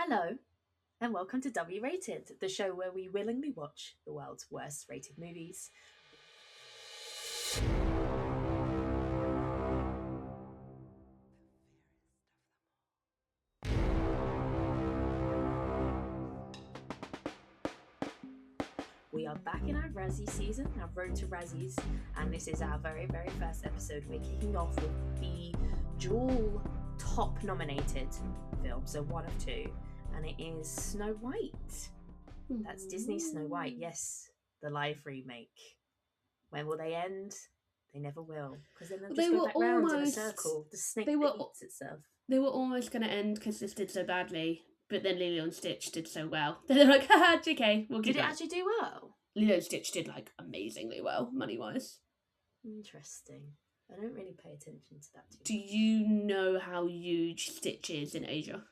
Hello, and welcome to W Rated, the show where we willingly watch the world's worst rated movies. We are back in our Razzie season, our road to Razzies, and this is our very, very first episode. We're kicking off with the dual top nominated film, so one of two, and it is Snow White. That's Disney's Snow White, yes, the live remake. When will they end? They never will, because then they'll just go back round in a circle. The snake that eats itself. They were almost going to end because this did so badly, but then Lilo and Stitch did so well. Then they're like, haha, JK, we'll keep Did it actually do well? Lilo and Stitch did, amazingly well, money-wise. Interesting. I don't really pay attention to that too much. Do you know how huge Stitch is in Asia?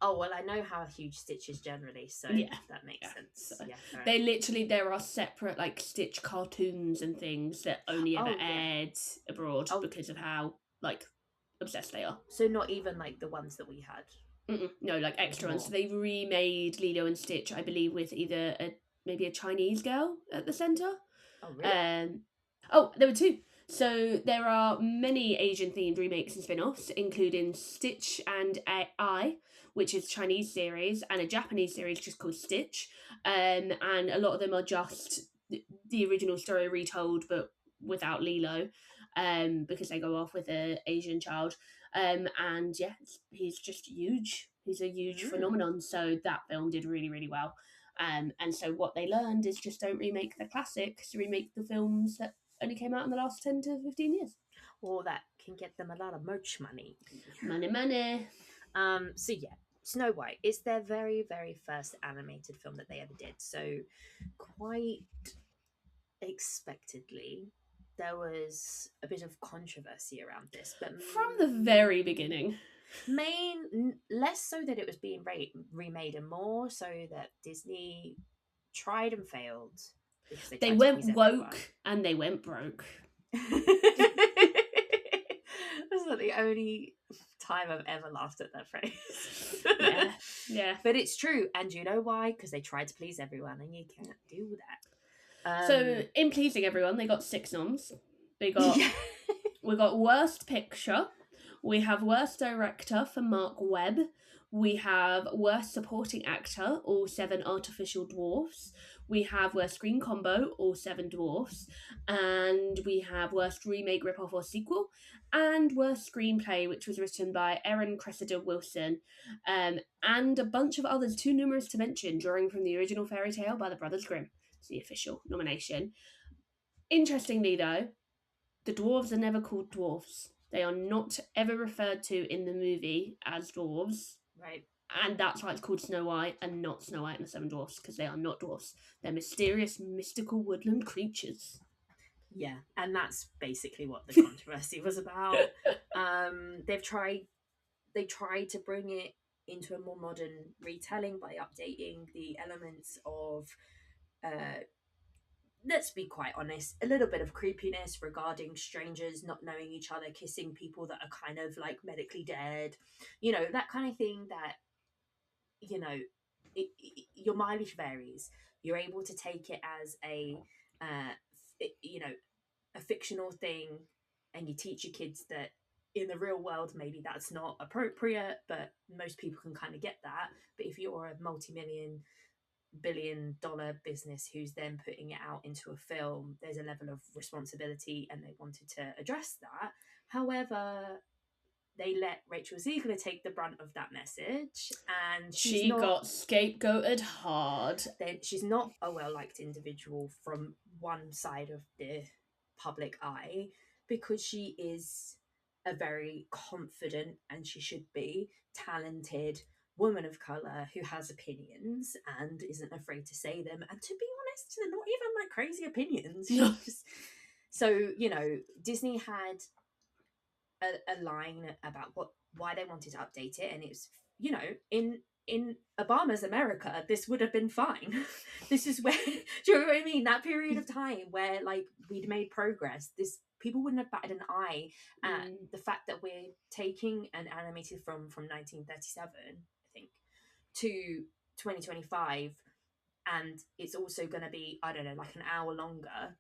Oh, well, I know how huge Stitch is generally, so that makes sense. So there are separate, Stitch cartoons and things that only ever aired abroad because of how, obsessed they are. So not even, the ones that we had? No, extra ones. So they remade Lilo and Stitch, I believe, with either maybe a Chinese girl at the centre. Oh, really? There were two. So there are many Asian-themed remakes and spin-offs, including Stitch and I, which is a Chinese series, and a Japanese series just called Stitch. And a lot of them are just the original story retold, but without Lilo, because they go off with an Asian child. He's just huge. He's a huge phenomenon. So that film did really, really well. And so what they learned is just don't remake the classics, remake the films that only came out in the last 10 to 15 years. Or that can get them a lot of merch money. Money. So yeah, Snow White is their very, very first animated film that they ever did. So quite expectedly, there was a bit of controversy around this, but from the very beginning. Less so that it was being remade, and more so that Disney tried and failed. They went woke and they went broke. That's not the only time I've ever laughed at that phrase. Yeah. But it's true, and you know why? Because they tried to please everyone, and you can't do that. So in pleasing everyone, they got 6 noms. We got Worst Picture. We have Worst Director for Mark Webb. We have Worst Supporting Actor, all 7 artificial dwarfs. We have Worst Screen Combo, all 7 dwarfs. And we have Worst Remake, Ripoff or Sequel. And Worst Screenplay, which was written by Erin Cressida Wilson. And a bunch of others too numerous to mention, drawing from the original fairy tale by the Brothers Grimm. It's the official nomination. Interestingly, though, the dwarves are never called dwarfs. They are not ever referred to in the movie as dwarves. Right. And that's why it's called Snow White and not Snow White and the 7 Dwarfs, because they are not dwarfs. They're mysterious, mystical woodland creatures. Yeah, and that's basically what the controversy was about. They tried to bring it into a more modern retelling by updating the elements of let's be quite honest, a little bit of creepiness regarding strangers not knowing each other, kissing people that are kind of medically dead, that kind of thing that, your mileage varies. You're able to take it as a fictional thing, and you teach your kids that in the real world maybe that's not appropriate, but most people can kind of get that. But if you're a multi-billion-dollar business who's then putting it out into a film, there's a level of responsibility, and they wanted to address that. However, they let Rachel Ziegler take the brunt of that message, and she got scapegoated hard. She's not a well-liked individual from one side of the public eye, because she is a very confident, and she should be, talented woman of colour who has opinions and isn't afraid to say them. And to be honest, they're not even crazy opinions. So, Disney had a line about why they wanted to update it, and it's, in Obama's America, this would have been fine. This is where, do you know what I mean? That period of time where we'd made progress, people wouldn't have batted an eye at the fact that we're taking an animated film from 1937, I think, to 2025, and it's also going to be, I don't know, like an hour longer,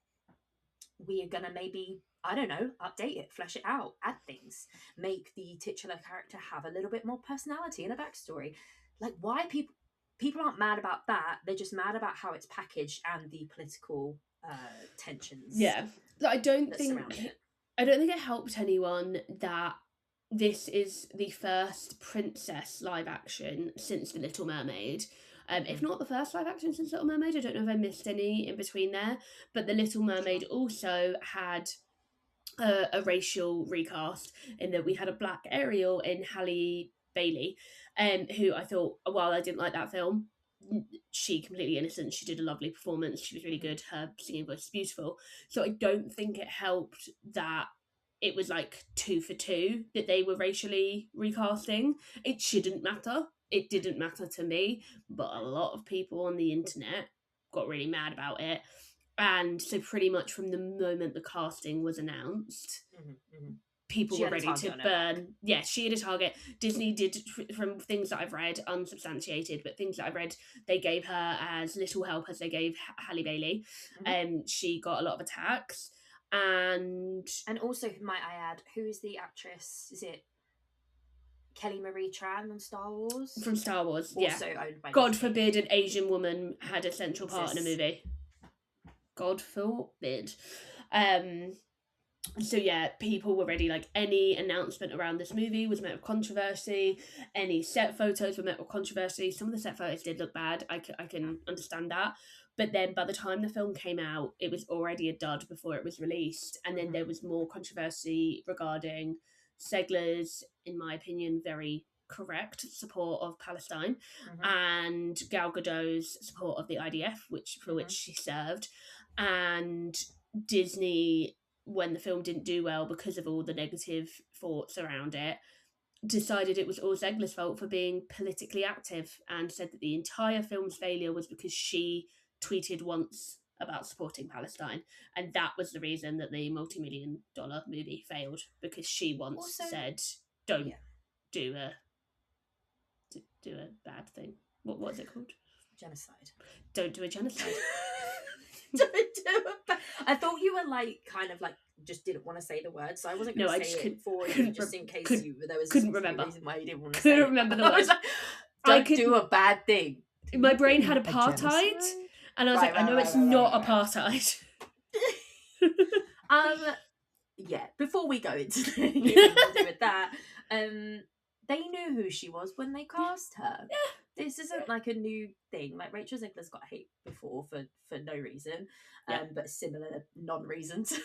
we are going to maybe, I don't know, update it, flesh it out, add things, make the titular character have a little bit more personality and a backstory. Like, why people aren't mad about that, they're just mad about how it's packaged and the political tensions. Yeah, I don't that think surround it. I don't think it helped anyone that this is the first princess live action since The Little Mermaid. If not the first live action since Little Mermaid, I don't know if I missed any in between there. But The Little Mermaid also had a racial recast in that we had a black Ariel in Halle Bailey, who I thought, while I didn't like that film, she completely innocent. She did a lovely performance. She was really good. Her singing voice is beautiful. So I don't think it helped that it was like 2 for 2 that they were racially recasting. It shouldn't matter. It didn't matter to me, but a lot of people on the internet got really mad about it. And so pretty much from the moment the casting was announced, people were ready to burn. Yeah, she had a target. Disney did, from things that I've read, unsubstantiated, but things that I've read, they gave her as little help as they gave Halle Bailey. She got a lot of attacks. And also, might I add, who is the actress? Is it Kelly Marie Tran from Star Wars? From Star Wars, also yeah. Owned by God Disney. forbid an Asian woman had a central part in a movie. God forbid. So yeah, people were ready. Like, any announcement around this movie was met with controversy. Any set photos were met with controversy. Some of the set photos did look bad. I can understand that. But then by the time the film came out, it was already a dud before it was released. And then there was more controversy regarding Segler's, in my opinion, very correct support of Palestine, and Gal Gadot's support of the IDF, which she served. And Disney, when the film didn't do well because of all the negative thoughts around it, decided it was all Zegler's fault for being politically active, and said that the entire film's failure was because she tweeted once about supporting Palestine, and that was the reason that the multi-million-dollar movie failed, because she once also said, "Don't do a bad thing." What's it called? Genocide. Don't do a genocide. I thought you were like kind of like just didn't want to say the word, so I wasn't going to say it for you, just in case there was couldn't remember reason why you didn't want to say it. Couldn't remember the word. Don't do a bad thing. My brain had apartheid, and I was I know it's not apartheid. Yeah. Before we go into anything to do with that, they knew who she was when they cast her. Yeah. This isn't like a new thing. Like, Rachel Zegler's got hate before for no reason, but similar non-reasons.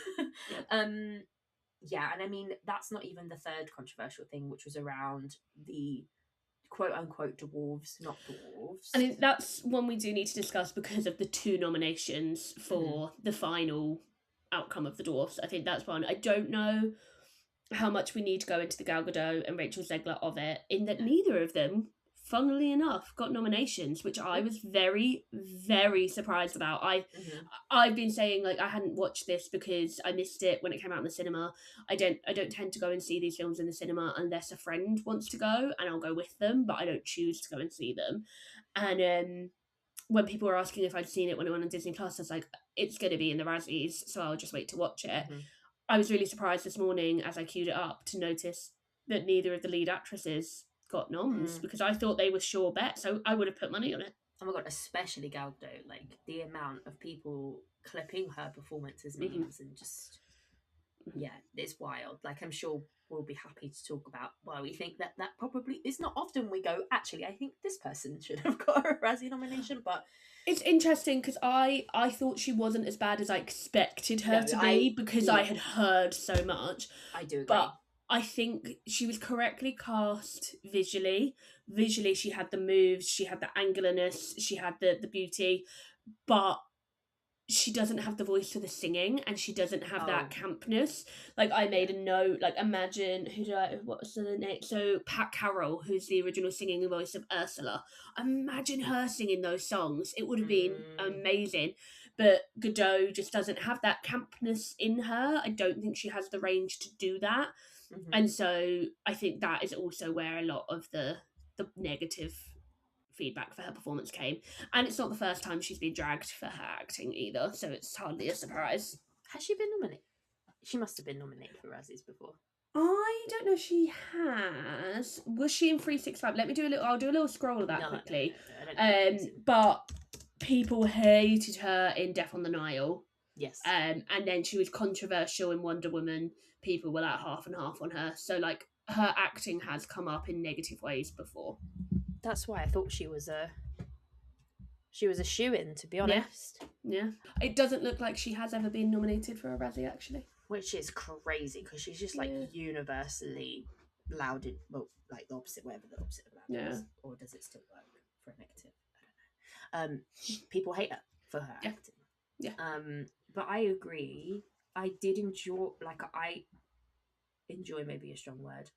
Yeah, and I mean, that's not even the third controversial thing, which was around the quote-unquote dwarves, not dwarves. I mean, that's one we do need to discuss because of the 2 nominations for the final outcome of the dwarfs. I think that's one. I don't know how much we need to go into the Gal Gadot and Rachel Zegler of it, in that neither of them, funnily enough, got nominations, which I was very, very surprised about. I've been saying, like, I hadn't watched this because I missed it when it came out in the cinema. I don't tend to go and see these films in the cinema unless a friend wants to go, and I'll go with them, but I don't choose to go and see them. And when people were asking if I'd seen it when it went on Disney Plus, I was like, it's going to be in the Razzies, so I'll just wait to watch it. I was really surprised this morning as I queued it up to notice that neither of the lead actresses got noms, because I thought they were sure bets, so I would have put money on it. Oh my god, especially Gal Gadot, like the amount of people clipping her performance as memes and just it's wild. Like, I'm sure we'll be happy to talk about why we think that probably is not often we go, actually, I think this person should have got a Razzie nomination, but it's interesting because I thought she wasn't as bad as I expected her to be, because I had heard so much. I do agree. But I think she was correctly cast visually. Visually, she had the moves, she had the angularness, she had the beauty, but she doesn't have the voice for the singing, and she doesn't have that campness. Like, I made a note, like, imagine, what's the name? So, Pat Carroll, who's the original singing voice of Ursula. Imagine her singing those songs. It would have been amazing. But Godot just doesn't have that campness in her. I don't think she has the range to do that. And so I think that is also where a lot of the negative feedback for her performance came. And it's not the first time she's been dragged for her acting either, so it's hardly a surprise. Has she been nominated? She must have been nominated for Razzies before. I don't know if she has. Was she in 365? I'll do a little scroll of that quickly. No, I don't but people hated her in Death on the Nile. Yes. And then she was controversial in Wonder Woman. People were like half and half on her. So like her acting has come up in negative ways before. That's why I thought she was a shoo-in, to be honest. Yeah. It doesn't look like she has ever been nominated for a Razzie, actually. Which is crazy, because she's just like universally lauded, well, like the opposite, whatever the opposite of loud is. Or does it still work for a negative? I don't know. People hate her for her acting. Yeah. But I agree. I did enjoy, maybe a strong word.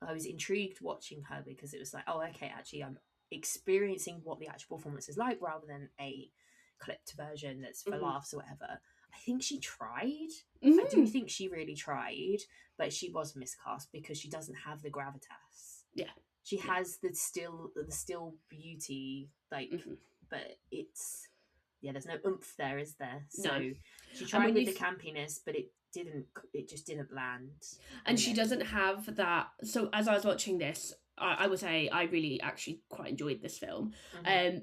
I was intrigued watching her, because it was like, oh, okay, actually, I'm experiencing what the actual performance is like, rather than a clipped version that's for laughs or whatever. I think she tried. I do think she really tried, but she was miscast because she doesn't have the gravitas. Yeah. She has the still beauty, like, but it's, there's no oomph there, is there? So she tried with the campiness, but it just didn't land. And she doesn't have that. So as I was watching this, I would say I really actually quite enjoyed this film,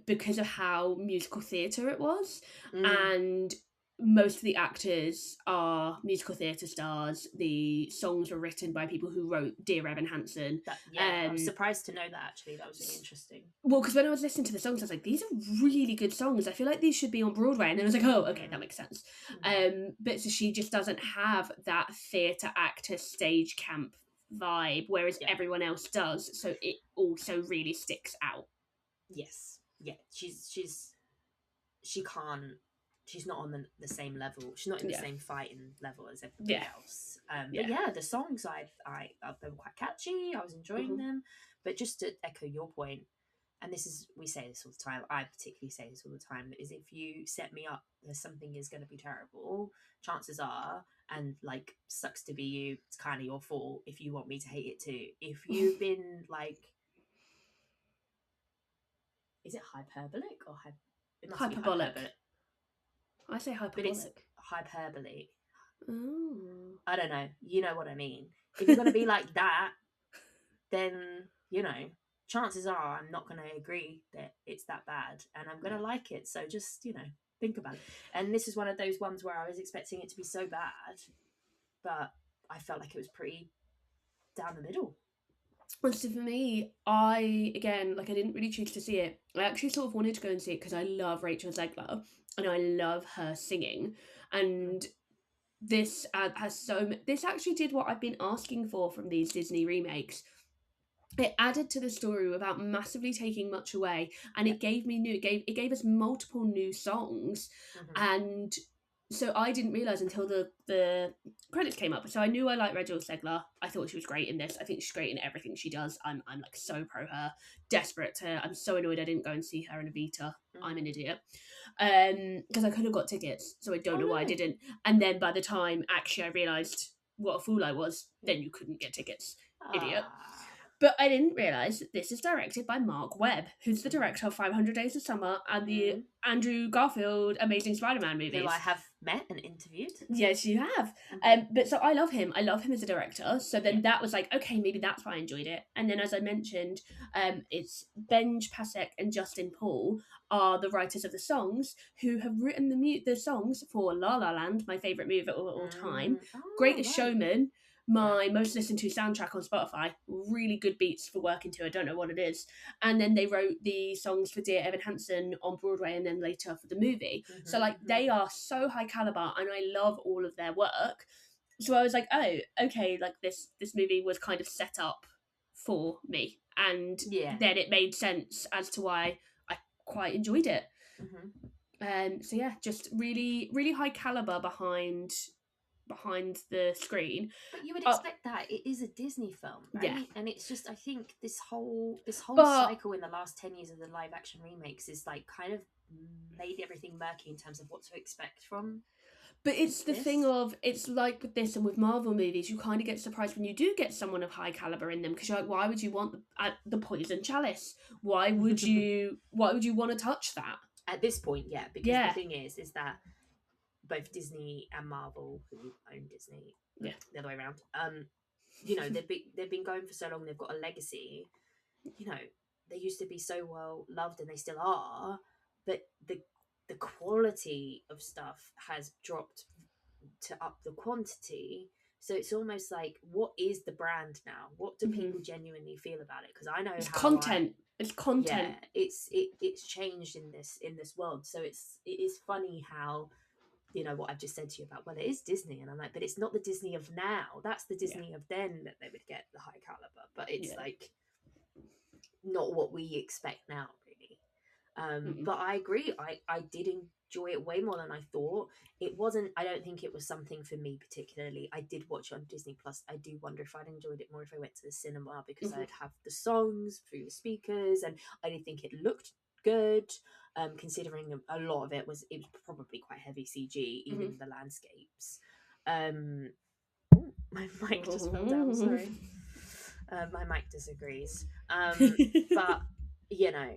because of how musical theatre it was, and most of the actors are musical theatre stars. The songs were written by people who wrote Dear Evan Hansen. I was surprised to know that, actually. That was really interesting. Well, because when I was listening to the songs, I was like, these are really good songs. I feel like these should be on Broadway. And then I was like, oh, okay, that makes sense. But so she just doesn't have that theatre actor stage camp vibe, whereas everyone else does. So it also really sticks out. Yes. Yeah. She can't. She's not on the same level. She's not in the same fighting level as everybody else. But the songs they were quite catchy. I was enjoying them. But just to echo your point, and we say this all the time. I particularly say this all the time. Is if you set me up, there's something is going to be terrible. Chances are, and like sucks to be you, it's kind of your fault if you want me to hate it too. If you've been like, is it hyperbolic or it must hyperbolic? Be hyperbolic. I say hyperbolic. But it's hyperbole. Oh. I don't know. You know what I mean. If you're going to be like that, then, chances are I'm not going to agree that it's that bad. And I'm going to like it. So just, think about it. And this is one of those ones where I was expecting it to be so bad. But I felt like it was pretty down the middle. Well, so for me, I didn't really choose to see it. I actually sort of wanted to go and see it because I love Rachel Zegler and I love her singing. And this this actually did what I've been asking for from these Disney remakes. It added to the story without massively taking much away, and it gave us multiple new songs, and so I didn't realise until the credits came up. So I knew I liked Rachel Zegler. I thought she was great in this. I think she's great in everything she does. I'm like so pro her. Desperate to. I'm so annoyed I didn't go and see her in Evita. I'm an idiot. Because I could have got tickets, so I don't know why I didn't. And then by the time actually I realised what a fool I was, then you couldn't get tickets. Idiot. But I didn't realise that this is directed by Mark Webb, who's the director of 500 Days of Summer and the Andrew Garfield Amazing Spider-Man movies. Who I have met and interviewed. Yes, you have. But so I love him. I love him as a director. So then that was like, okay, maybe that's why I enjoyed it. And then as I mentioned, it's Benj Pasek and Justin Paul are the writers of the songs who have written the songs for La La Land, my favourite movie of all time, Greatest Showman, my most listened to soundtrack on Spotify, really good beats for working to. I don't know what it is. And then they wrote the songs for Dear Evan Hansen on Broadway and then later for the movie. So like they are so high caliber and I love all of their work. So I was like, oh, okay, like this movie was kind of set up for me. And then it made sense as to why I quite enjoyed it. So yeah, just really, really high caliber behind the screen. But you would expect that. It is a Disney film, right? Yeah. And it's just, I think this whole cycle in the last 10 years of the live action remakes is like kind of made everything murky in terms of what to expect from But it's the this. thing of, it's like with this and with Marvel movies, you kind of get surprised when you do get someone of high caliber in them, because you're like, why would you want the poison chalice? Why would you want to touch that? At this point, yeah, because the Yeah. thing is that both Disney and Marvel, who own Disney, Yeah. the other way around, you know, they've been going for so long, they've got a legacy. You know, they used to be so well loved, and they still are, but the quality of stuff has dropped to up the quantity. So it's almost like, what is the brand now? What do Mm-hmm. people genuinely feel about it? Because I know It's how content. It's content. yeah, it's changed in this world. So it is funny how, you know, what I've just said to you about, well, it is Disney, and I'm like, but it's not the Disney of now. That's the Disney of then that they would get the high caliber, but it's like not what we expect now, really. But I agree. I did enjoy it way more than I thought. It wasn't. I don't think it was something for me particularly. I did watch it on Disney Plus. I do wonder if I'd enjoyed it more if I went to the cinema, because I'd have the songs through the speakers, and I did think it looked good. Considering a lot of it was probably quite heavy CG, even the landscapes. Oh, my mic just fell down. Sorry. My mic disagrees. But you know,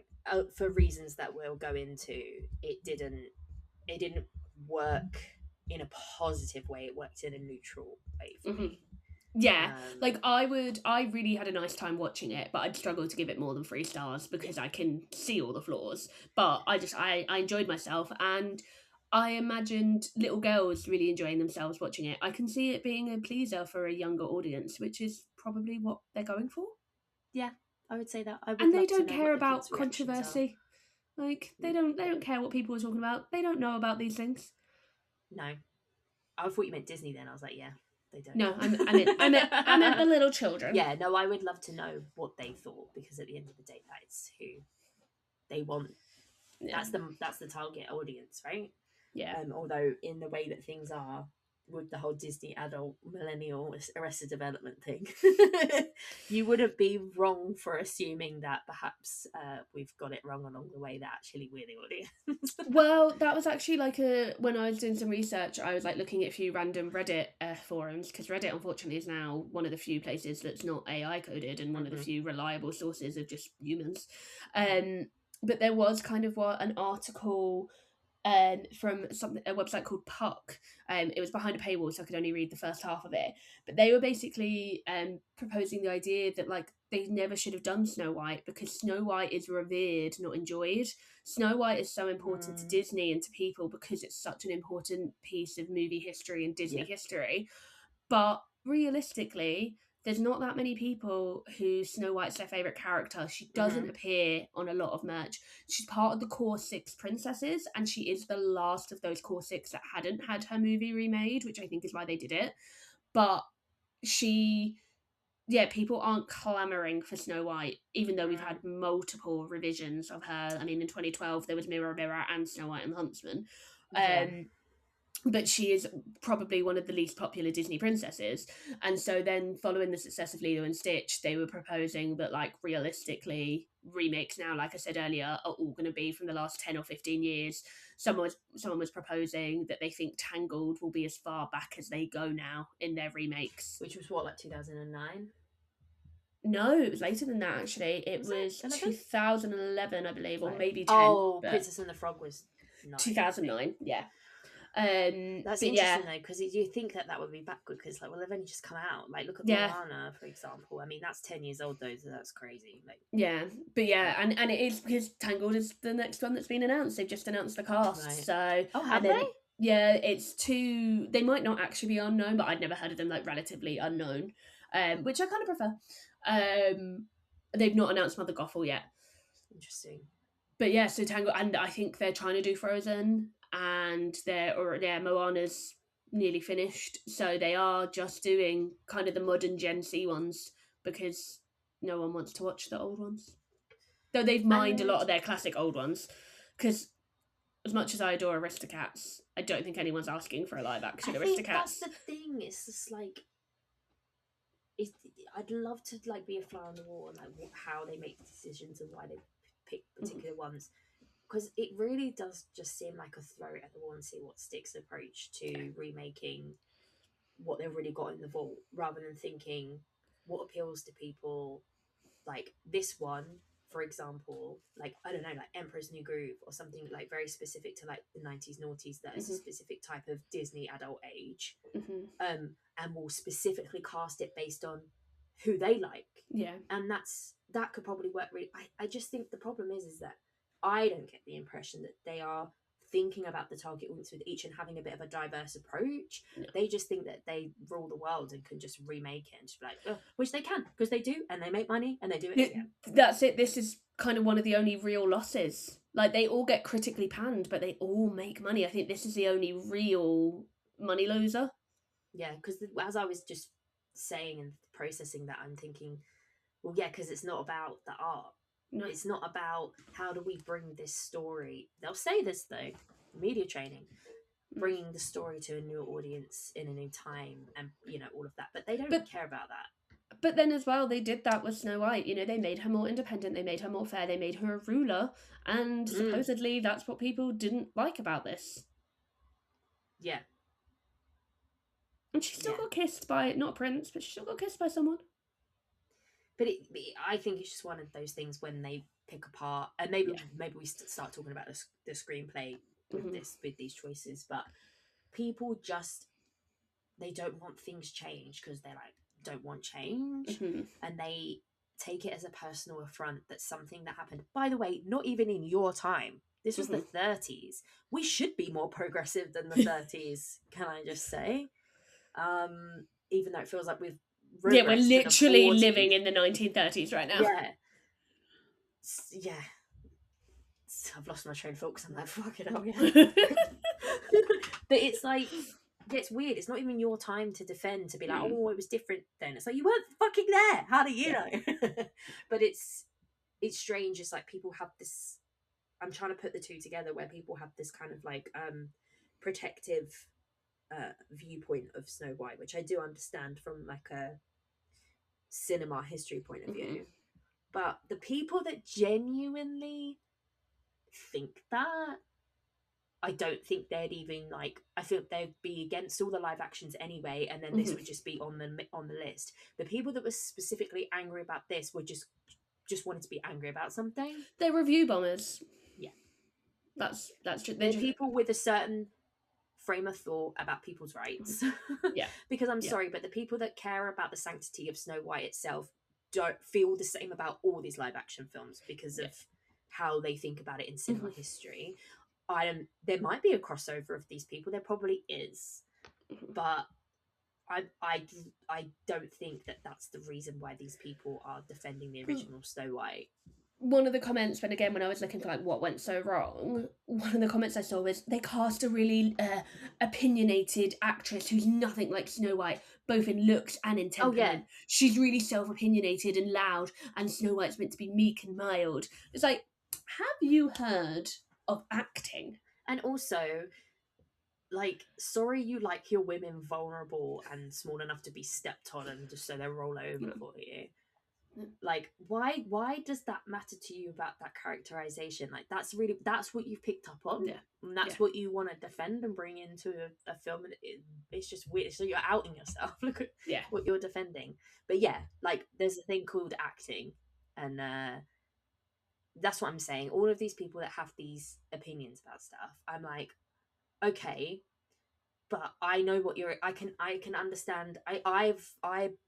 for reasons that we'll go into, it didn't work in a positive way. It worked in a neutral way for me. Yeah, like I really had a nice time watching it, but I'd struggle to give it more than 3 stars because I can see all the flaws. But I enjoyed myself, and I imagined little girls really enjoying themselves watching it. I can see it being a pleaser for a younger audience, which is probably what they're going for. Yeah, I would say that. I would And love they to don't know care what the kids' about reactions are. controversy. Like they don't care what people are talking about. They don't know about these things. No, I thought you meant Disney. Then I was like, yeah, they don't. No, I meant the little children. Yeah, no, I would love to know what they thought, because at the end of the day, that's who they want. Yeah. That's the target audience, right? Yeah. Although in the way that things are with the whole Disney adult millennial Arrested Development thing, you wouldn't be wrong for assuming that perhaps we've got it wrong along the way, that actually we're the audience. Well, that was actually like when I was doing some research, I was like looking at a few random Reddit forums, because Reddit unfortunately is now one of the few places that's not AI coded, and one of the few reliable sources of just humans. But there was kind of an article from a website called Puck. It was behind a paywall, so I could only read the first half of it. But they were basically proposing the idea that like they never should have done Snow White, because Snow White is revered, not enjoyed. Snow White is so important to Disney and to people because it's such an important piece of movie history and Disney history. But realistically, there's not that many people who Snow White's their favourite character. She doesn't appear on a lot of merch. She's part of the core 6 princesses, and she is the last of those core 6 that hadn't had her movie remade, which I think is why they did it. But people aren't clamouring for Snow White, even though we've had multiple revisions of her. I mean, in 2012, there was Mirror, Mirror and Snow White and the Huntsman. But she is probably one of the least popular Disney princesses. And so then following the success of Lilo and Stitch, they were proposing that, like, realistically, remakes now, like I said earlier, are all going to be from the last 10 or 15 years. Someone was proposing that they think Tangled will be as far back as they go now in their remakes. Which was what, like 2009? No, it was later than that, actually. It was 2011, I believe, or maybe 10. Oh, Princess and the Frog was 2009, yeah. That's interesting though, because you think that would be backward, because like, well, they've only just come out. Like, look at Moana, for example. I mean, that's 10 years old though, so that's crazy. Like, and it is because Tangled is the next one that's been announced. They've just announced the cast, right. So have they? Yeah, it's 2. They might not actually be unknown, but I'd never heard of them, like relatively unknown, which I kind of prefer. They've not announced Mother Gothel yet. Interesting. But yeah, so Tangled, and I think they're trying to do Frozen, and Moana's nearly finished, so they are just doing kind of the modern Gen Z ones because no one wants to watch the old ones. Though they've mined a lot of their classic old ones, because as much as I adore Aristocats, I don't think anyone's asking for a live action Aristocats. Think that's the thing. It's just like, I'd love to like be a fly on the wall and like how they make decisions and why they pick particular ones. because it really does just seem like a throw it at the wall and see what sticks approach to remaking what they've already got in the vault, rather than thinking what appeals to people. Like this one, for example, like I don't know, like Emperor's New Groove or something like very specific to like the 90s noughties, that is a specific type of Disney adult age, and will specifically cast it based on who they like. Yeah. And that could probably work really. I just think the problem is that I don't get the impression that they are thinking about the target audience with each and having a bit of a diverse approach. No. They just think that they rule the world and can just remake it and just be like, oh, which they can, because they do, and they make money and they do it again. That's it. This is kind of one of the only real losses. Like, they all get critically panned, but they all make money. I think this is the only real money loser. Yeah, because as I was just saying and processing that, I'm thinking, well, yeah, because it's not about the art. No. It's not about how do we bring this story. They'll say this though, media training, bringing the story to a new audience in a new time, and all of that. But they don't care about that. But then as well, they did that with Snow White. They made her more independent. They made her more fair. They made her a ruler, and supposedly that's what people didn't like about this. Yeah. And she still got kissed by, not a prince, but she still got kissed by someone. But I think it's just one of those things when they pick apart, and maybe we start talking about the screenplay with these choices. But people just, they don't want things changed because they're like, don't want change, and they take it as a personal affront that something that happened, by the way, not even in your time. This was the 30s. We should be more progressive than the 30s. Can I just say? Even though it feels like we're literally living in the 1930s right now. Yeah. I've lost my train of thought because I'm like, fuck it up. Yeah. But it's like, it's weird. It's not even your time to defend, to be like, oh, it was different then. It's like, you weren't fucking there. How do you know? But it's strange. It's like people have this, I'm trying to put the two together, where people have this kind of like protective viewpoint of Snow White, which I do understand from like a cinema history point of view. But the people that genuinely think that, I don't think they'd even like, I think they'd be against all the live actions anyway, and then this would just be on the list. The people that were specifically angry about this were just wanted to be angry about something. They're review bombers. Yeah. That's true. They're people with a certain frame of thought about people's rights. Yeah. Because I'm sorry, but the people that care about the sanctity of Snow White itself don't feel the same about all these live action films because of how they think about it in cinema history. There might be a crossover of these people. There probably is, but I don't think that that's the reason why these people are defending the original Snow White. One of the comments, when I was looking for like what went so wrong, one of the comments I saw was they cast a really opinionated actress who's nothing like Snow White, both in looks and in temperament. Oh, yeah. She's really self-opinionated and loud, and Snow White's meant to be meek and mild. It's like, have you heard of acting? And also, like, sorry you like your women vulnerable and small enough to be stepped on and just so they roll over for you. Like, why does that matter to you about that characterization? Like, that's what you've picked up on, and that's what you want to defend and bring into a film. And it's just weird. So you're outing yourself. Look at what you're defending. But yeah, like, there's a thing called acting, and that's what I'm saying. All of these people that have these opinions about stuff, I'm like, okay, but I know what I can understand. I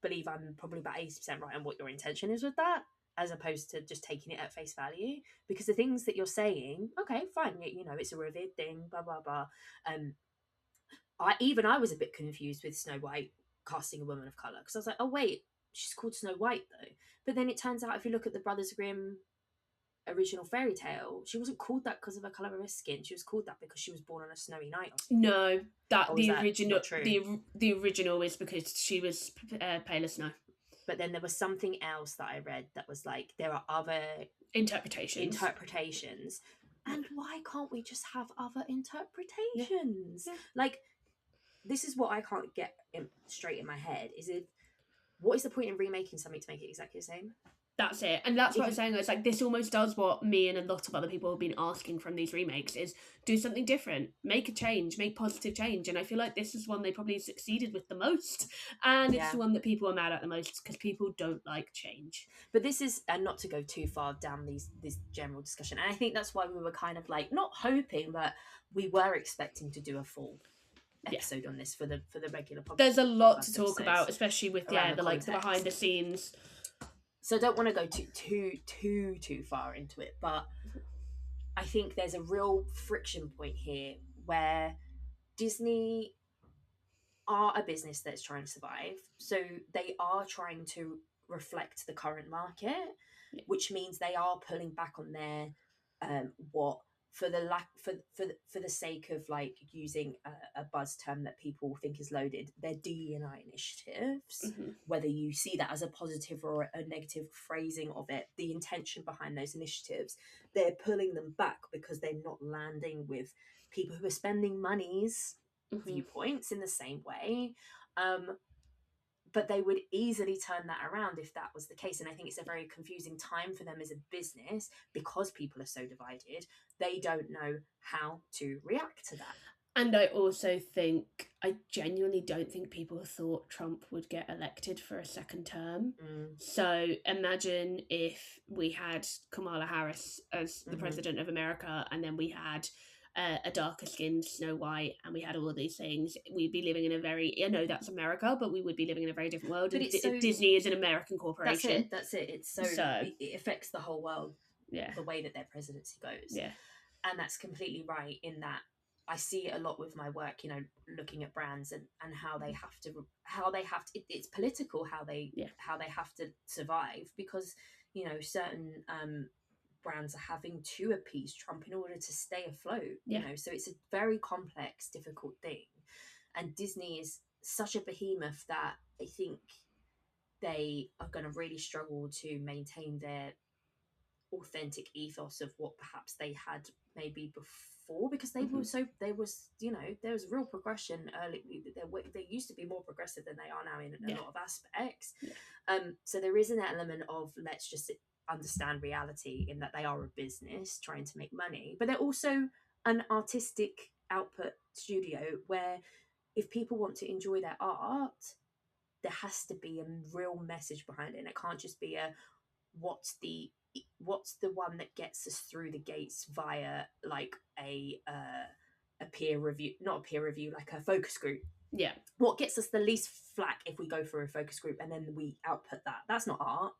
believe I'm probably about 80% right on what your intention is with that, as opposed to just taking it at face value. Because the things that you're saying, okay, fine, it's a revered thing, blah blah blah. I was a bit confused with Snow White casting a woman of color, because I was like, oh wait, she's called Snow White though. But then it turns out, if you look at the Brothers Grimm original fairy tale, she wasn't called that because of the colour of her skin. She was called that because she was born on a snowy night. No, the original is because she was pale as snow. But then there was something else that I read that was like, there are other interpretations, and why can't we just have other interpretations? Like, this is what I can't get straight in my head, is what is the point in remaking something to make it exactly the same? That's it. And that's what I was saying. It's like this almost does what me and a lot of other people have been asking from these remakes is do something different, make a change, make positive change. And I feel like this is one they probably succeeded with the most. And it's Yeah. the one that people are mad at the most because people don't like change. But this is, and not to go too far down this general discussion, and I think that's why we were kind of like not hoping, but we were expecting to do a full episode on this for the regular podcast. There's a lot to talk about, especially with the like the behind the scenes. So I don't want to go too far into it, but I think there's a real friction point here where Disney are a business that's trying to survive. So they are trying to reflect the current market, which means they are pulling back on their what for the sake of like using a buzz term that people think is loaded, their DEI initiatives. Whether you see that as a positive or a negative phrasing of it, the intention behind those initiatives, they're pulling them back because they're not landing with people who are spending monies viewpoints in the same way. But they would easily turn that around if that was the case. And I think it's a very confusing time for them as a business because people are so divided. They don't know how to react to that. And I also think, I genuinely don't think people thought Trump would get elected for a second term. So imagine if we had Kamala Harris as the president of America and then we had a darker skinned Snow White and we had all of these things. We'd be living in a very, that's America, but we would be living in a very different world. But Disney is an American corporation. That's it. It's so it affects the whole world. Yeah, the way that their presidency goes. Yeah, and that's completely right. In that, I see it a lot with my work. Looking at brands and how they have to. It's political how they have to survive because certain brands are having to appease Trump in order to stay afloat. So it's a very complex, difficult thing. And Disney is such a behemoth that I think they are going to really struggle to maintain their authentic ethos of what perhaps they had maybe before, because there was real progression early. They used to be more progressive than they are now in a lot of aspects. So there is an element of let's just understand reality in that they are a business trying to make money, but they're also an artistic output studio where if people want to enjoy their art, there has to be a real message behind it, and it can't just be a what's the one that gets us through the gates via like a peer review, not a peer review, like a focus group. What gets us the least flack if we go for a focus group and then we output that's not art.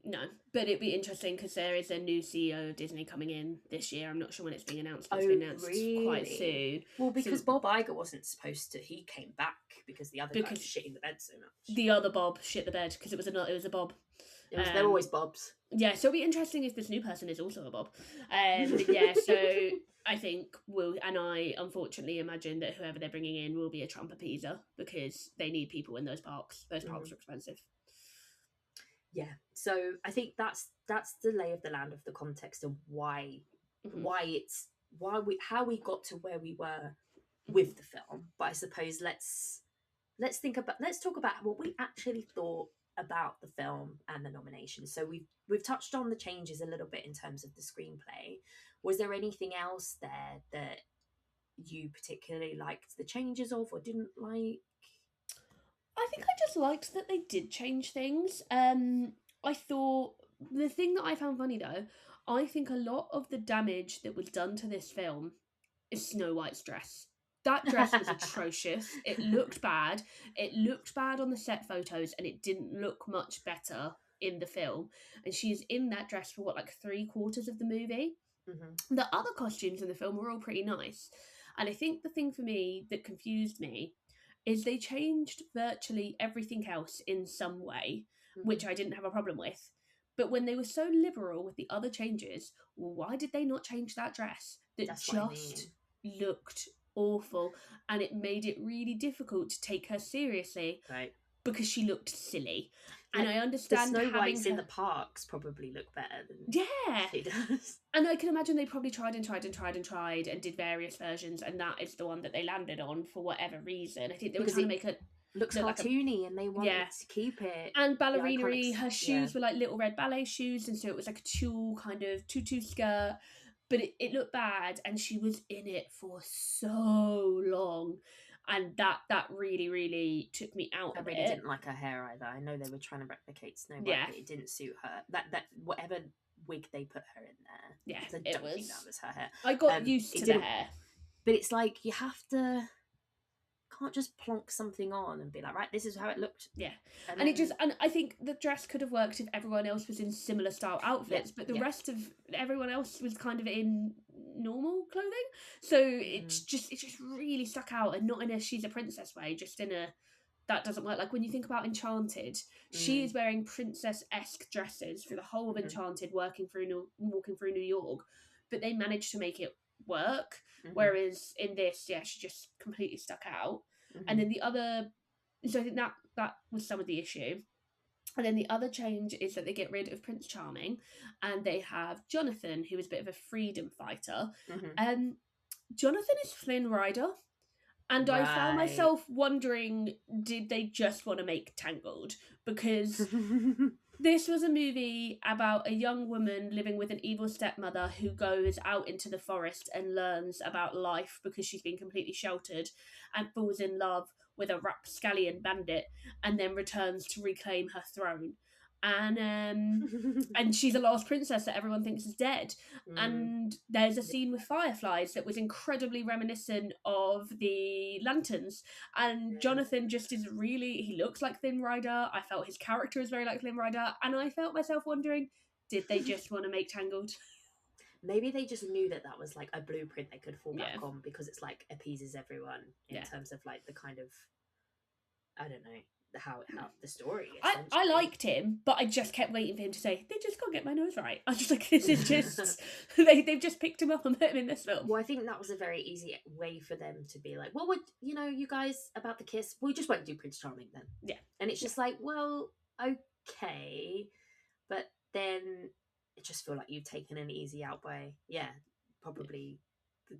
No, but it'd be interesting because there is a new CEO of Disney coming in this year. I'm not sure when it's being announced, but it's being announced quite soon. Well, because Bob Iger wasn't supposed to. He came back because the other guy was shitting the bed so much. The other Bob shit the bed because it was a Bob. They're always Bobs. Yeah, so it'll be interesting if this new person is also a Bob. So I think I unfortunately imagine that whoever they're bringing in will be a Trump appeaser because they need people in those parks. Those parks are expensive. Yeah, so I think that's the lay of the land of the context of how we got to where we were with the film. But I suppose let's talk about what we actually thought about the film and the nominations. So we've touched on the changes a little bit in terms of the screenplay. Was there anything else there that you particularly liked the changes of or didn't like? I think I just liked that they did change things. I thought the thing that I found funny though, I think a lot of the damage that was done to this film is Snow White's dress. That dress was atrocious. It looked bad. It looked bad on the set photos and it didn't look much better in the film. And she's in that dress for 3/4 of the movie. The other costumes in the film were all pretty nice. And I think the thing for me that confused me is they changed virtually everything else in some way, which I didn't have a problem with. But when they were so liberal with the other changes, why did they not change that dress that looked awful? And it made it really difficult to take her seriously because she looked silly. And I understand the Snow Whites in the parks probably look better than she does. And I can imagine they probably tried and did various versions, and that is the one that they landed on for whatever reason. I think they were trying to make it. looks looked like cartoony, and they wanted yeah. to keep it. And the ballerina-y, iconics. her shoes were like little red ballet shoes, and so it was like a tulle kind of tutu skirt, but it looked bad, and she was in it for so long, and that really, really took me out I of really it. didn't like her hair either. I know they were trying to replicate Snow White, Yeah. but it didn't suit her. That whatever wig they put her in there, Yeah, I it don't think was. that was her hair. I got used it to the didn't. hair. But it's like you have to can't just plonk something on and be like, right, this is how it looked. Yeah. And And it just, and I think the dress could have worked if everyone else was in similar style outfits, but the rest of everyone else was kind of in normal clothing. So it just really stuck out, and not in a she's a princess way, just in a that doesn't work. Like when you think about Enchanted, she is wearing princess-esque dresses for the whole of Enchanted, walking through New York, but they managed to make it work. Whereas in this, yeah, she just completely stuck out. And then the other, so I think that was some of the issue. And then the other change is that they get rid of Prince Charming, and they have Jonathan, who is a bit of a freedom fighter. Jonathan is Flynn Rider. And I found myself wondering, did they just want to make Tangled? Because this was a movie about a young woman living with an evil stepmother who goes out into the forest and learns about life because she's been completely sheltered, and falls in love with a rapscallion bandit, and then returns to reclaim her throne. And she's a lost princess that everyone thinks is dead. And there's a scene with fireflies that was incredibly reminiscent of the lanterns. And Jonathan just is really, he looks like Flynn Rider. I felt his character is very like Flynn Rider, and I felt myself wondering, did they just want to make Tangled? Maybe they just knew that was like a blueprint they could fall back on, because it's like appeases everyone in terms of like the kind of, I don't know, how the story. I liked him, but I just kept waiting for him to say, they just can't get my nose right. I was just like, this is just they've just picked him up and put him in this film. Well, I think that was a very easy way for them to be like, well, would you guys about the kiss, we just won't do Prince Charming then. Yeah. And it's just like, well, okay, but then it just feel like you've taken an easy out by probably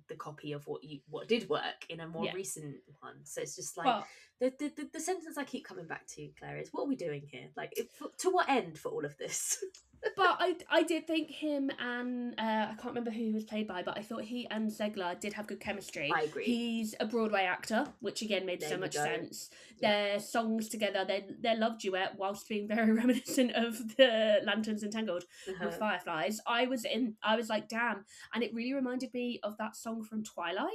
the copy of what did work in a more recent one. So it's just like, the sentence I keep coming back to, Claire, is, what are we doing here? Like, to what end for all of this? But I did think him and I can't remember who he was played by, but I thought he and Zegler did have good chemistry. I agree. He's a Broadway actor, which again made so much sense. Their songs together, their love duet, whilst being very reminiscent of the Lanterns and Tangled with fireflies, I was like, damn. And it really reminded me of that song from Twilight,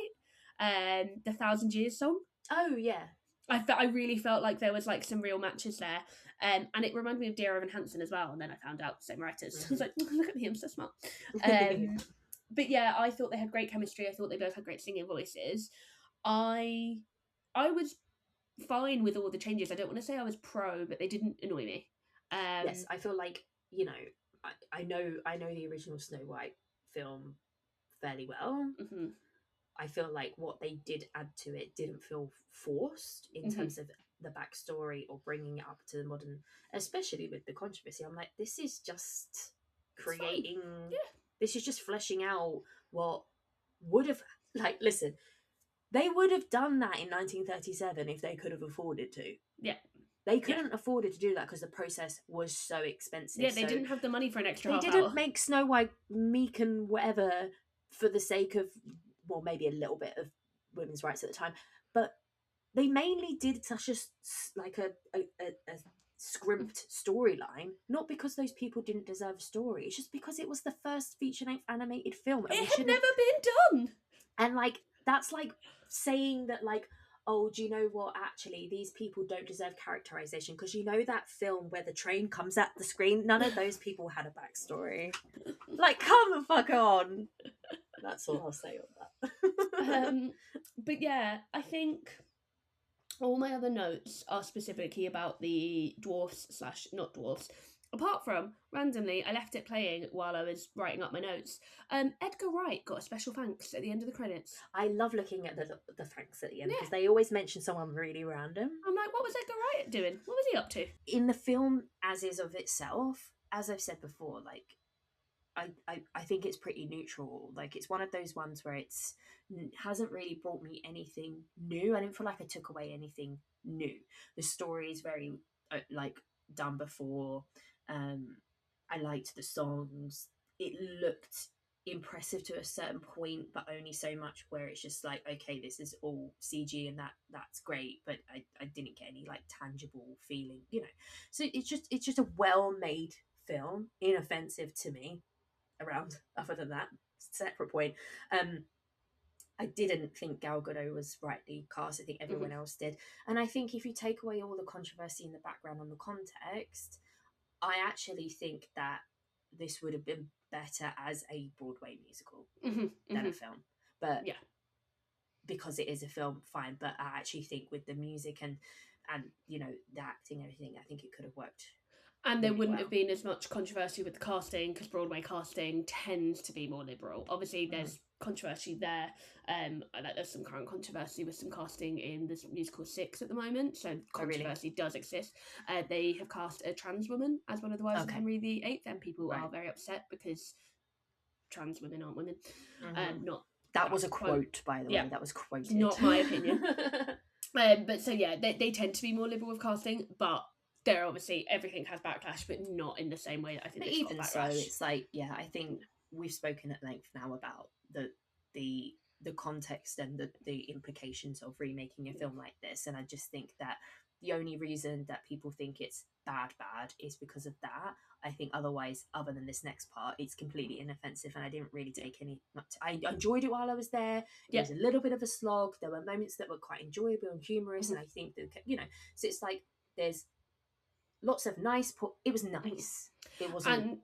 the 1,000 Years song. Oh yeah. I really felt like there was like some real matches there. And it reminded me of Dear Evan Hansen as well. And then I found out the same writers. I was like, look at me, I'm so smart. But yeah, I thought they had great chemistry. I thought they both had great singing voices. I was fine with all the changes. I don't want to say I was pro, but they didn't annoy me. Yes, I feel like, I know the original Snow White film fairly well. I feel like what they did add to it didn't feel forced in terms of the backstory or bringing it up to the modern, especially with the controversy. I'm like, this is just creating, this is just fleshing out what would have, like, listen, they would have done that in 1937 if they could have afforded to. Yeah. They couldn't afford it to do that because the process was so expensive. Yeah, they didn't have the money for an extra half hour. They didn't make Snow White meek and whatever for the sake of, well, maybe a little bit of women's rights at the time, but they mainly did such a scrimped storyline, not because those people didn't deserve a story. It's just because it was the first feature-length animated film. And it had never been done. And like, that's like saying that, like, oh, do you know what? Actually, these people don't deserve characterization, because that film where the train comes at the screen, none of those people had a backstory. Like, come the fuck on. That's all I'll say on that. But yeah, I think all my other notes are specifically about the dwarfs / not dwarfs. Apart from, randomly, I left it playing while I was writing up my notes. Edgar Wright got a special thanks at the end of the credits. I love looking at the thanks at the end, because they always mention someone really random. I'm like, what was Edgar Wright doing? What was he up to? In the film as is of itself, as I've said before, like, I think it's pretty neutral. Like, it's one of those ones where it's hasn't really brought me anything new. I didn't feel like I took away anything new. The story is very like done before. I liked the songs. It looked impressive to a certain point, but only so much where it's just like, okay, this is all CG and that's great, but I didn't get any like tangible feeling, you know. So it's just a well made film, inoffensive to me. Around other than that, separate point. I didn't think Gal Gadot was rightly cast. I think everyone else did, and I think if you take away all the controversy in the background and the context, I actually think that this would have been better as a Broadway musical than a film. But yeah, because it is a film, fine. But I actually think with the music and you know, the acting and everything, I think it could have worked. And there wouldn't have been as much controversy with the casting, because Broadway casting tends to be more liberal. Obviously, there's controversy there. There's some current controversy with some casting in the musical Six at the moment, so controversy does exist. They have cast a trans woman as one of the wives of Henry VIII, and people are very upset because trans women aren't women. Not that was a quote, by the way. That was quoted. Not my opinion. But so yeah, they tend to be more liberal with casting, but there obviously everything has backlash, but not in the same way that I think. But even so, it's like, yeah, I think we've spoken at length now about the context and the implications of remaking a film like this, and I just think that the only reason that people think it's bad is because of that. I think otherwise, other than this next part, it's completely inoffensive, and I didn't really take any. I enjoyed it while I was there. It was a little bit of a slog. There were moments that were quite enjoyable and humorous, and I think that, you know, so it's like there's lots of nice. It was nice. It wasn't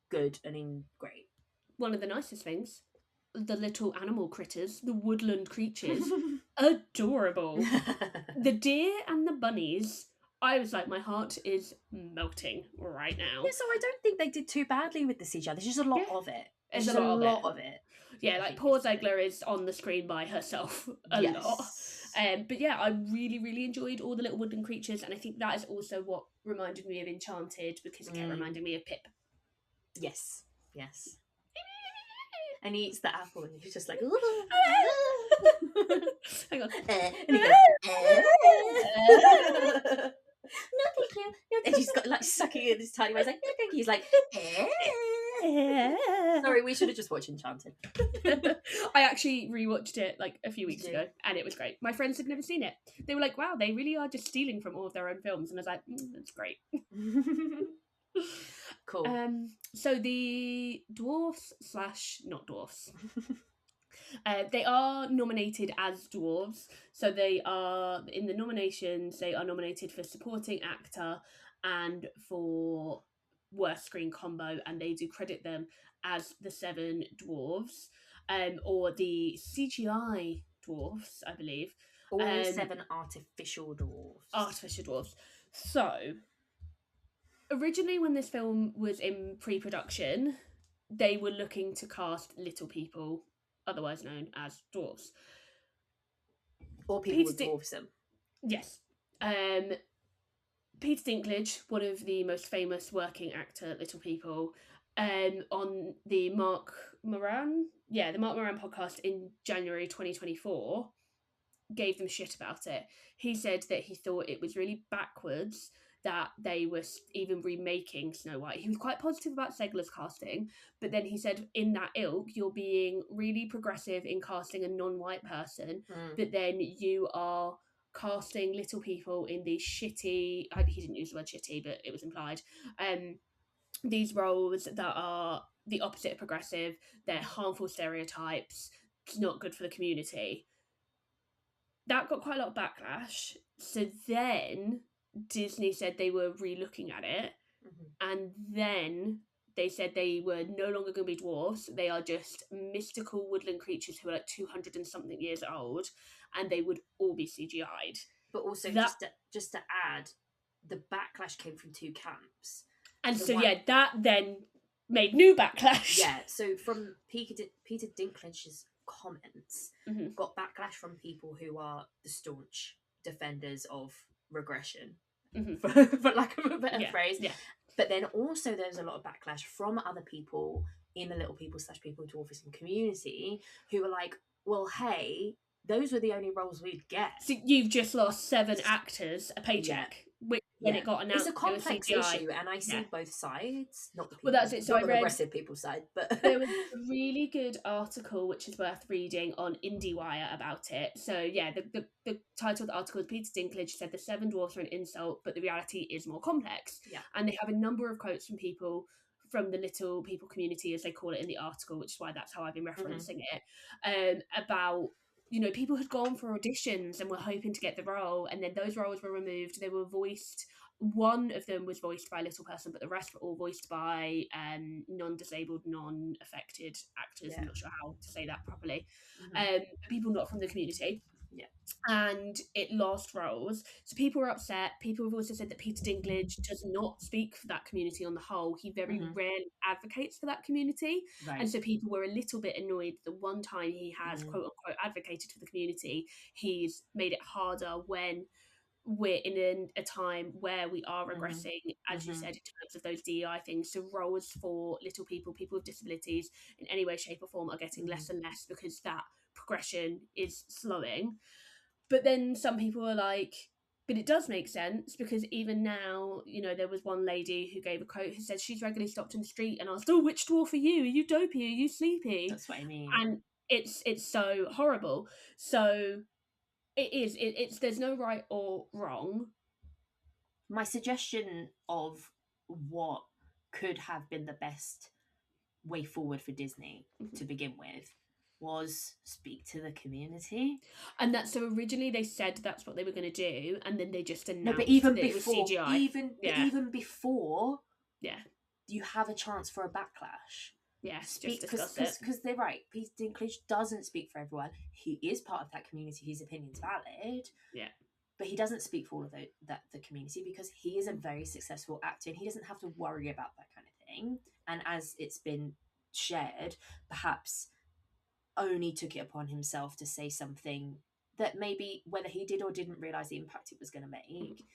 good and great. One of the nicest things, the little animal critters, the woodland creatures, adorable. The deer and the bunnies, I was like, my heart is melting right now. Yeah, so I don't think they did too badly with the CGI. There's just a lot of it. There's a lot of it. Yeah, like poor Zegler is on the screen by herself a lot. But yeah, I really, really enjoyed all the little woodland creatures, and I think that is also what reminded me of Enchanted, because it kept reminding me of Pip. Yes. And he eats the apple, and he's just like, hang on. And he goes, no, thank you. And she's got like sucking in this tiny way. He's like, no, thank you. He's like, sorry, we should have just watched Enchanted. I actually rewatched it like a few weeks ago, and it was great. My friends had never seen it. They were like, wow, they really are just stealing from all of their own films. And I was like, that's great. Cool. So the dwarfs / not dwarfs. They are nominated as dwarves. So they are, in the nominations, they are nominated for supporting actor and for worst screen combo, and they do credit them as the 7 dwarves, or the CGI dwarfs, I believe. All 7 artificial dwarves. Artificial dwarves. So originally, when this film was in pre-production, they were looking to cast little people, otherwise known as dwarves. Or people with dwarfism. Yes. Peter Dinklage, one of the most famous working actor little people, on the Mark Moran podcast in January 2024, gave them shit about it. He said that he thought it was really backwards that they were even remaking Snow White. He was quite positive about Zegler's casting, but then he said, in that ilk, you're being really progressive in casting a non-white person, but then you are casting little people in these shitty, he didn't use the word shitty, but it was implied, these roles that are the opposite of progressive, they're harmful stereotypes, it's not good for the community. That got quite a lot of backlash. So then Disney said they were re-looking at it, and then they said they were no longer going to be dwarves. They are just mystical woodland creatures who are like 200 and something years old, and they would all be CGI'd. But also, just to add, the backlash came from 2 camps. And that then made new backlash. Yeah, so from Peter Dinklage's comments, got backlash from people who are the staunch defenders of regression, for lack of a better phrase. Yeah. But then also there's a lot of backlash from other people in the little people / people dwarfism community who are like, well, hey, those were the only roles we'd get. So you've just lost 7 actors a paycheck, which when Yeah. it got announced, It's a complex it was CGI. issue, and I see Yeah. both sides, not the Well, people, that's it. So not I the read regressive people side, but there was a really good article which is worth reading on IndieWire about it. So yeah, the title of the article is Peter Dinklage said the 7 dwarfs are an insult, but the reality is more complex. Yeah. And they have a number of quotes from people from the little people community, as they call it in the article, which is why that's how I've been referencing it, about, you know, people had gone for auditions and were hoping to get the role, and then those roles were removed. They were voiced. One of them was voiced by a little person, but the rest were all voiced by non-disabled, non-affected actors. I'm not sure how to say that properly. People not from the community. Yeah. And it lost roles. So people were upset. People have also said that Peter Dinklage does not speak for that community on the whole. He very rarely advocates for that community. Right. And so people were a little bit annoyed the one time he has quote unquote advocated for the community, he's made it harder when we're in a time where we are regressing, as you said, in terms of those DEI things. So roles for little people, people with disabilities in any way, shape or form are getting less and less because that progression is slowing. But then some people are like, but it does make sense because even now, you know, there was one lady who gave a quote who said she's regularly stopped in the street and asked, oh, which dwarf are you? Are you dopey? Are you sleepy? That's what I mean. And it's so horrible. So it's there's no right or wrong. My suggestion of what could have been the best way forward for Disney to begin with was speak to the community. And that, so originally they said that's what they were going to do, and then they just announced but even that before, it was CGI. Even before, yeah, you have a chance for a backlash. Yes, speak because they're right. Peter Dinklage doesn't speak for everyone. He is part of that community. His opinion's valid. Yeah. But he doesn't speak for all of the community because he is a very successful actor and he doesn't have to worry about that kind of thing. And as it's been shared, perhaps only took it upon himself to say something that maybe, whether he did or didn't realize the impact it was going to make,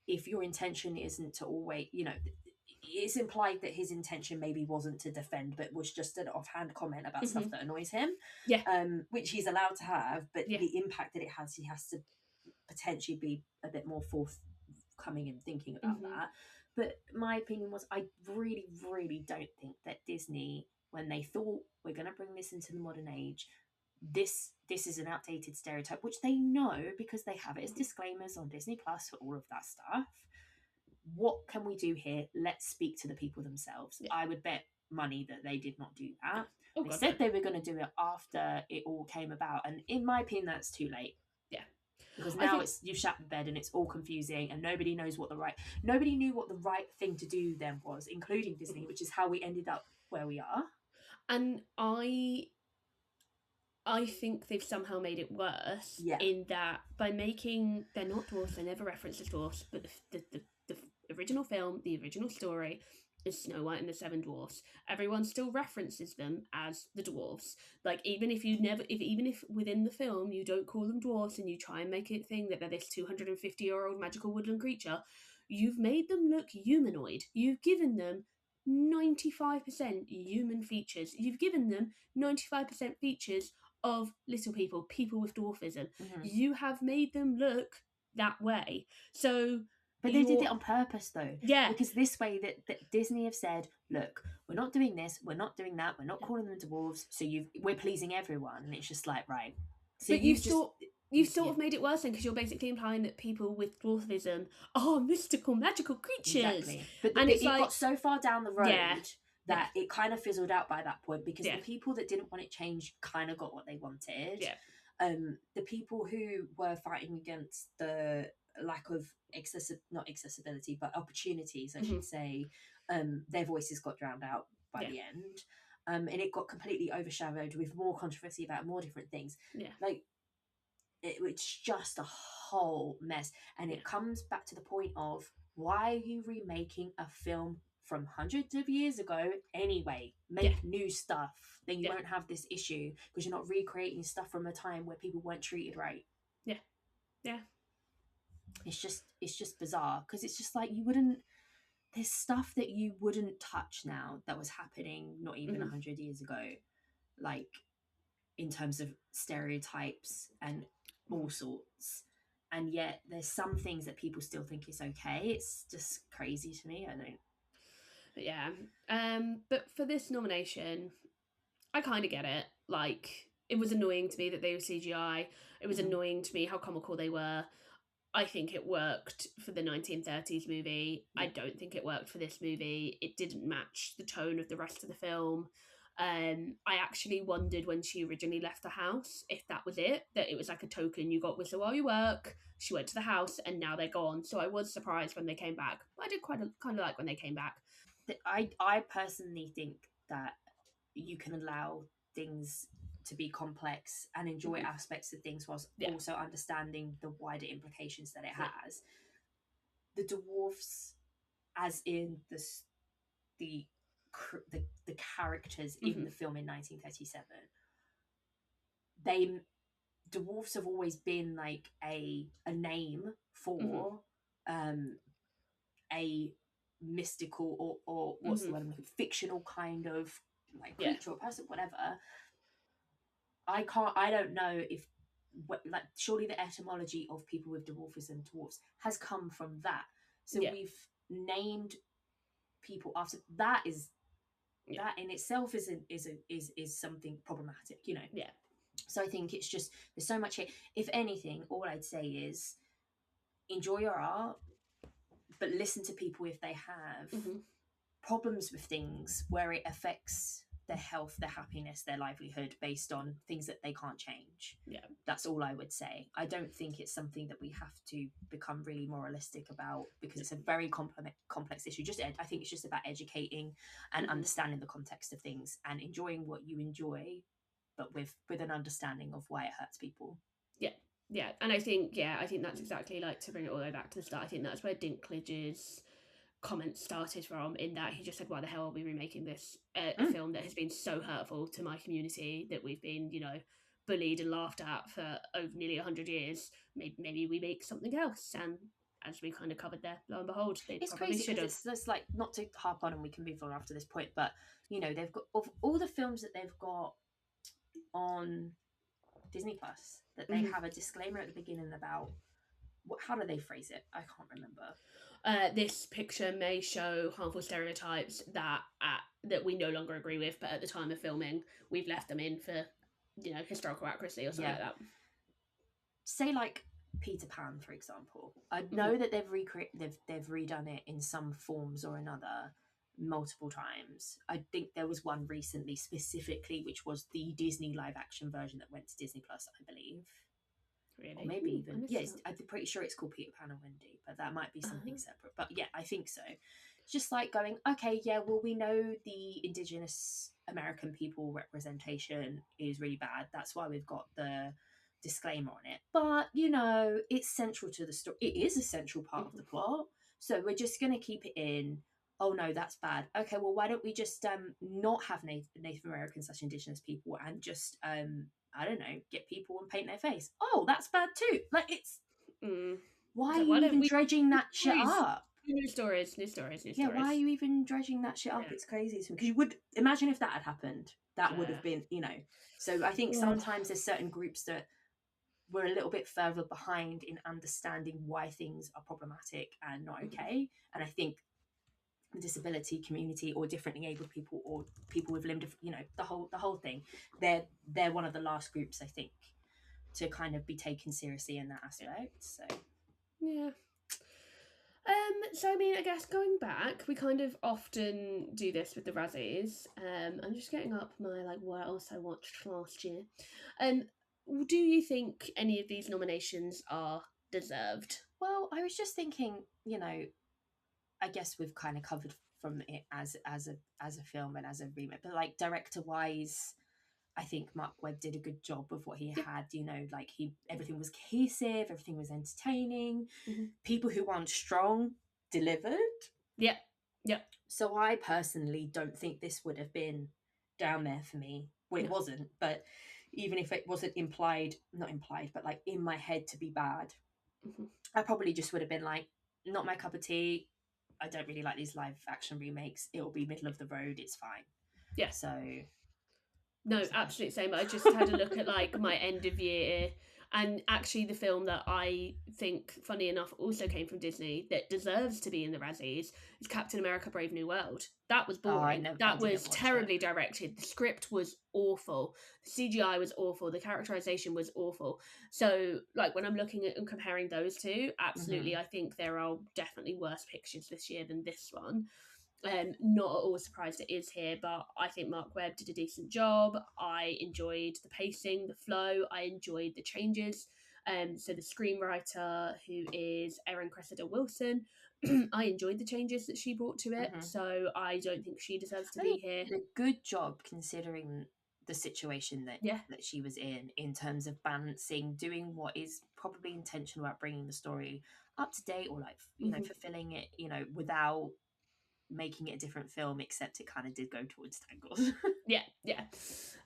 if your intention isn't to always, you know, it's implied that his intention maybe wasn't to defend, but was just an offhand comment about stuff that annoys him. Yeah. Which he's allowed to have, but Yeah. the impact that it has, he has to potentially be a bit more forthcoming and thinking about that. But my opinion was, I really, really don't think that Disney, when they thought we're going to bring this into the modern age, this is an outdated stereotype, which they know because they have it as disclaimers on Disney Plus for all of that stuff. What can we do here? Let's speak to the people themselves. Yeah. I would bet money that they did not do that. They said they were going to do it after it all came about, and in my opinion, that's too late. Yeah. Because now you've shat the bed and it's all confusing and nobody knows nobody knew what the right thing to do then was, including Disney, which is how we ended up where we are. And I think they've somehow made it worse in that by making, they're not dwarfs, they never reference the dwarfs, but the original film, the original story is Snow White and the Seven Dwarfs. Everyone still references them as the dwarfs. Like, even if within the film you don't call them dwarfs and you try and make it thing that they're this 250-year-old magical woodland creature, you've made them look humanoid. You've given them 95% human features. You've given them 95% features of little people with dwarfism. You have made them look that way. So, but they did it on purpose, though. Yeah. Because this way that Disney have said, look, we're not doing this, we're not doing that, we're not calling them dwarves, so we're pleasing everyone. And it's just like, right. So but you've sort of made it worse then, because you're basically implying that people with dwarfism are mystical, magical creatures. Exactly. But it got so far down the road that it kind of fizzled out by that point, because the people that didn't want it changed kind of got what they wanted. Yeah. The people who were fighting against the lack of not accessibility, but opportunities, I should say, their voices got drowned out by the end. And it got completely overshadowed with more controversy about more different things. Yeah. Like, it's just a whole mess. And it comes back to the point of, why are you remaking a film from hundreds of years ago anyway? Make new stuff. Then you won't have this issue, because you're not recreating stuff from a time where people weren't treated right. Yeah. Yeah. It's just bizarre, because it's just like, you wouldn't, there's stuff that you wouldn't touch now that was happening not even 100 years ago, like in terms of stereotypes and all sorts. And yet there's some things that people still think is okay. It's just crazy to me. I don't. But yeah. But for this nomination, I kind of get it. Like, it was annoying to me that they were CGI. It was annoying to me how comical they were. I think it worked for the 1930s movie. I don't think it worked for this movie. It didn't match the tone of the rest of the film. I actually wondered when she originally left the house if that was it, that it was like a token, you got whistle while you work. She went to the house and now they're gone. So I was surprised when they came back. I did kind of like when they came back. I personally think that you can allow things to be complex and enjoy aspects of things whilst also understanding the wider implications that it has. The dwarfs, as in the characters in the film in 1937, dwarfs have always been like a name for a mystical or what's the word I'm looking, fictional kind of like creature or person, whatever. I don't know if like surely the etymology of people with dwarfism, dwarfs, has come from that. So we've named people after that. Is that in itself is something problematic, you know? Yeah. So I think it's just there's so much here. If anything, all I'd say is enjoy your art, but listen to people if they have problems with things where it affects their health, their happiness, their livelihood based on things that they can't change. Yeah. That's all I would say. I don't think it's something that we have to become really moralistic about because it's a very complex issue. I think it's just about educating and understanding the context of things and enjoying what you enjoy, but with an understanding of why it hurts people. Yeah, and I think that's exactly, like, to bring it all the way back to the start, I think that's where Dinklage's comment started from, in that he just said, why the hell are we remaking this a film that has been so hurtful to my community, that we've been, you know, bullied and laughed at for over nearly 100 years. Maybe we make something else. And as we kind of covered there, lo and behold, they it's probably crazy should have. because it's like, not to harp on and we can move on after this point, but you know, they've got, of all the films that they've got on Disney Plus, that they have a disclaimer at the beginning about how do they phrase it? I can't remember. This picture may show harmful stereotypes that we no longer agree with, but at the time of filming, we've left them in for, you know, historical accuracy or something like that. Say like Peter Pan, for example. I know that they've redone it in some forms or another multiple times. I think there was one recently specifically, which was the Disney live action version that went to Disney Plus, I believe. Really? Or maybe even I'm pretty sure it's called Peter Pan and Wendy, but that might be something separate. But yeah, I think so. It's just like going, okay, yeah, well, we know the Indigenous American people representation is really bad. That's why we've got the disclaimer on it. But you know, it's central to the story. It is a central part of the plot. So we're just going to keep it in. Oh no, that's bad. Okay, well, why don't we just not have Native American / Indigenous people and just I don't know, get people and paint their face? Oh, that's bad too. Like, it's why are you even dredging that shit up? New stories. Yeah, why are you even dredging that shit up? It's crazy to me, because you would imagine if that had happened, that would have been, you know. So I think sometimes there's certain groups that we're a little bit further behind in understanding why things are problematic and not okay. And I think the disability community, or differently abled people, or people with limb, you know, the whole thing, they're one of the last groups, I think, to kind of be taken seriously in that aspect. So yeah. So I mean, I guess going back, we kind of often do this with the Razzies. I'm just getting up my, like, what else I watched last year. Do you think any of these nominations are deserved? Well, I was just thinking, you know, I guess we've kind of covered from it as a film and as a remake, but like director wise, I think Mark Webb did a good job of what he had. You know, like everything was cohesive, everything was entertaining. People who aren't strong delivered. Yeah. So I personally don't think this would have been down there for me. Well, it wasn't, but even if it wasn't not implied, but like in my head to be bad, I probably just would have been like, not my cup of tea. I don't really like these live action remakes. It'll be middle of the road. It's fine. Yeah. So no, absolute same. I just had a look at like my end of year, and actually the film that I think, funny enough, also came from Disney that deserves to be in the Razzies is Captain America: Brave New World. That was boring. I That was didn't watch terribly it. directed. The script was awful. The CGI was awful. The characterization was awful. So, like when I'm looking at and comparing those two, absolutely, I think there are definitely worse pictures this year than this one. Not at all surprised it is here, but I think Mark Webb did a decent job. I enjoyed the pacing, the flow. I enjoyed the changes. So the screenwriter, who is Erin Cressida Wilson, I enjoyed the changes that she brought to it. So I don't think she deserves to be here. A good job considering the situation Yeah. that she was in terms of balancing doing what is probably intentional about bringing the story up to date, or like fulfilling it, without making it a different film, except it kind of did go towards tangles. yeah.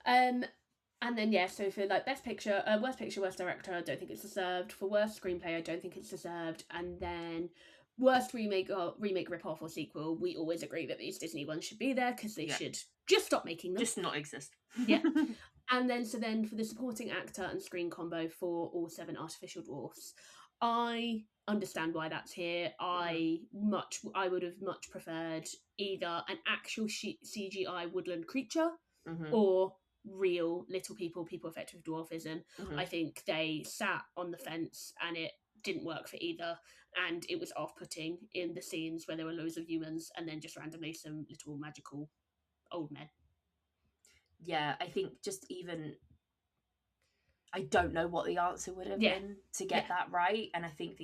And then so for like best picture, worst director, I don't think it's deserved. For worst screenplay, I don't think it's deserved. And then worst remake, rip-off, or sequel, we always agree that these Disney ones should be there because they should just stop making them, just not exist. Yeah. And then for the supporting actor and screen combo for All Seven Artificial Dwarfs, I understand why that's here. I would have much preferred either an actual CGI woodland creature or real little people affected with dwarfism. I think they sat on the fence and it didn't work for either, and it was off-putting in the scenes where there were loads of humans and then just randomly some little magical old men. Yeah, I think just even I don't know what the answer would have been to get that right, and I think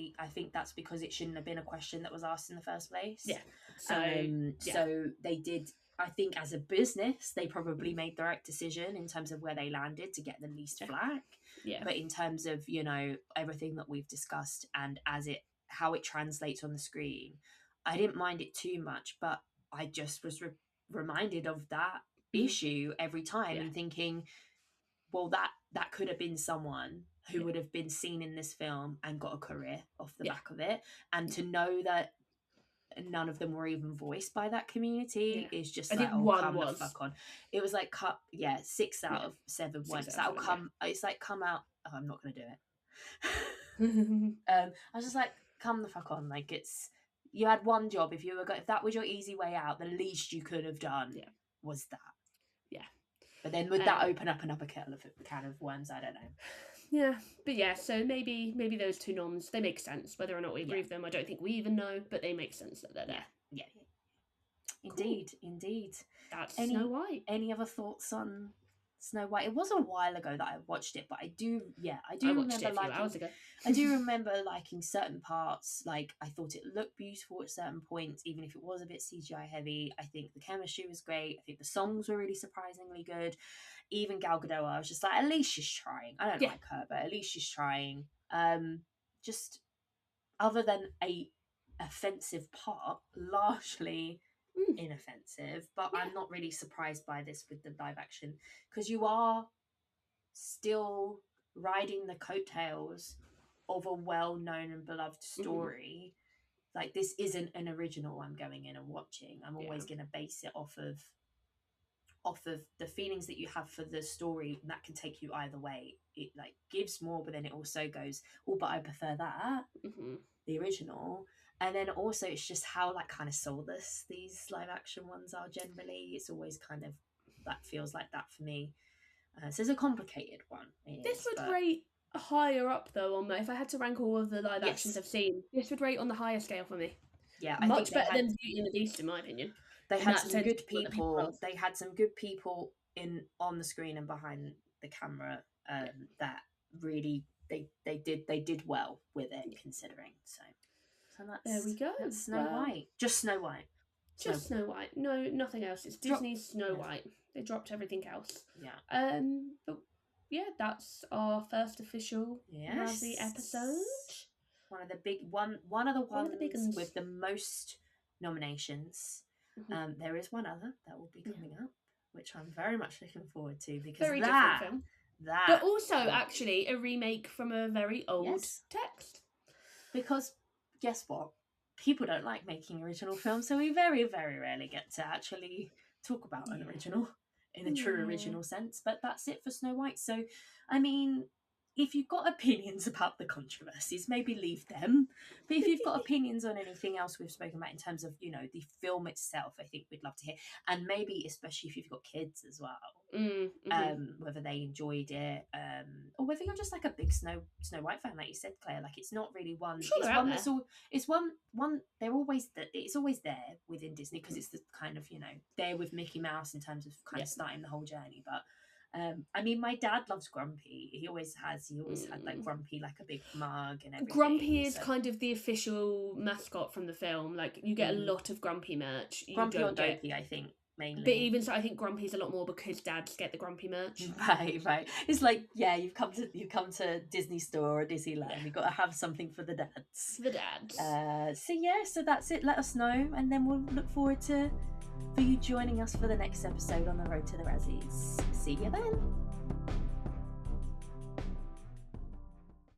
that's because it shouldn't have been a question that was asked in the first place. Yeah. So they did. I think as a business, they probably made the right decision in terms of where they landed to get the least flack. Yeah. But in terms of everything that we've discussed and how it translates on the screen, I didn't mind it too much, but I just was reminded of that issue every time and thinking, well, that could have been someone who would have been seen in this film and got a career off the back of it, and to know that none of them were even voiced by that community is just I like, think one come was. the fuck on. It was like 6 out of 7 ones. That'll come. It's like come out. Oh, I'm not gonna do it. I was just like, come the fuck on. Like you had one job. If that was your easy way out, the least you could have done was that. Yeah. But then would that open up another can of worms? I don't know. Yeah, but so maybe those two noms, they make sense. Whether or not we agree with them, I don't think we even know, but they make sense that they're there. Yeah. Indeed. That's Snow White. Any other thoughts on Snow White? It was a while ago that I watched it, but I do remember it a few hours ago. I do remember liking certain parts. Like, I thought it looked beautiful at certain points, even if it was a bit CGI heavy. I think the chemistry was great. I think the songs were really surprisingly good. Even Gal Gadot, I was just like, at least she's trying. I don't like her, but at least she's trying. Just other than a offensive part, largely inoffensive, but I'm not really surprised by this with the live action, because you are still riding the coattails of a well-known and beloved story. Like, this isn't an original I'm going in and watching. I'm always going to base it off of the feelings that you have for the story, and that can take you either way. It like gives more, but then it also goes, oh, but I prefer that, the original. And then also it's just how like kind of soulless these live action ones are generally. It's always kind of that feels like that for me. So it's a complicated one. This would rate higher up though on if I had to rank all of the live actions I've seen. This would rate on the higher scale for me. Yeah, much better than Beauty and the Beast, in my opinion. They had some good people. They had some good people on the screen and behind the camera. That really they did well with it, considering. So that's, there we go. That's Snow White. Just Snow White. Snow White. No, nothing else. It's Disney's Snow White. They dropped everything else. Yeah. But yeah, that's our first official Razzie episode. One of the big ones with the most nominations. There is one other that will be coming up, which I'm very much looking forward to, because very different film. But also actually a remake from a very old text. Because guess what? people don't like making original films, so we very, very rarely get to actually talk about an original in a true original sense. But that's it for Snow White. So, I mean, if you've got opinions about the controversies, maybe leave them. But if you've got opinions on anything else we've spoken about in terms of, you know, the film itself, I think we'd love to hear. And maybe especially if you've got kids as well, whether they enjoyed it, or whether you're just like a big Snow White fan, like you said, Claire. Like it's not really one. Sure, it's they're one out that's there. all. It's one. They're always. It's always there within Disney because it's the kind of, you know, there with Mickey Mouse in terms of kind of starting the whole journey. But I mean, my dad loves Grumpy. He always has. He always had like Grumpy, like a big mug and everything. Grumpy is kind of the official mascot from the film. Like you get a lot of Grumpy merch. Grumpy or Dopey, I think. Mainly. But even so, I think Grumpy's a lot more because dads get the Grumpy merch. Right. It's like, yeah, you've come to Disney Store or Disneyland. You've got to have something for the dads. So that's it. Let us know, and then we'll look forward for you joining us for the next episode on the road to the Razzies. See you then.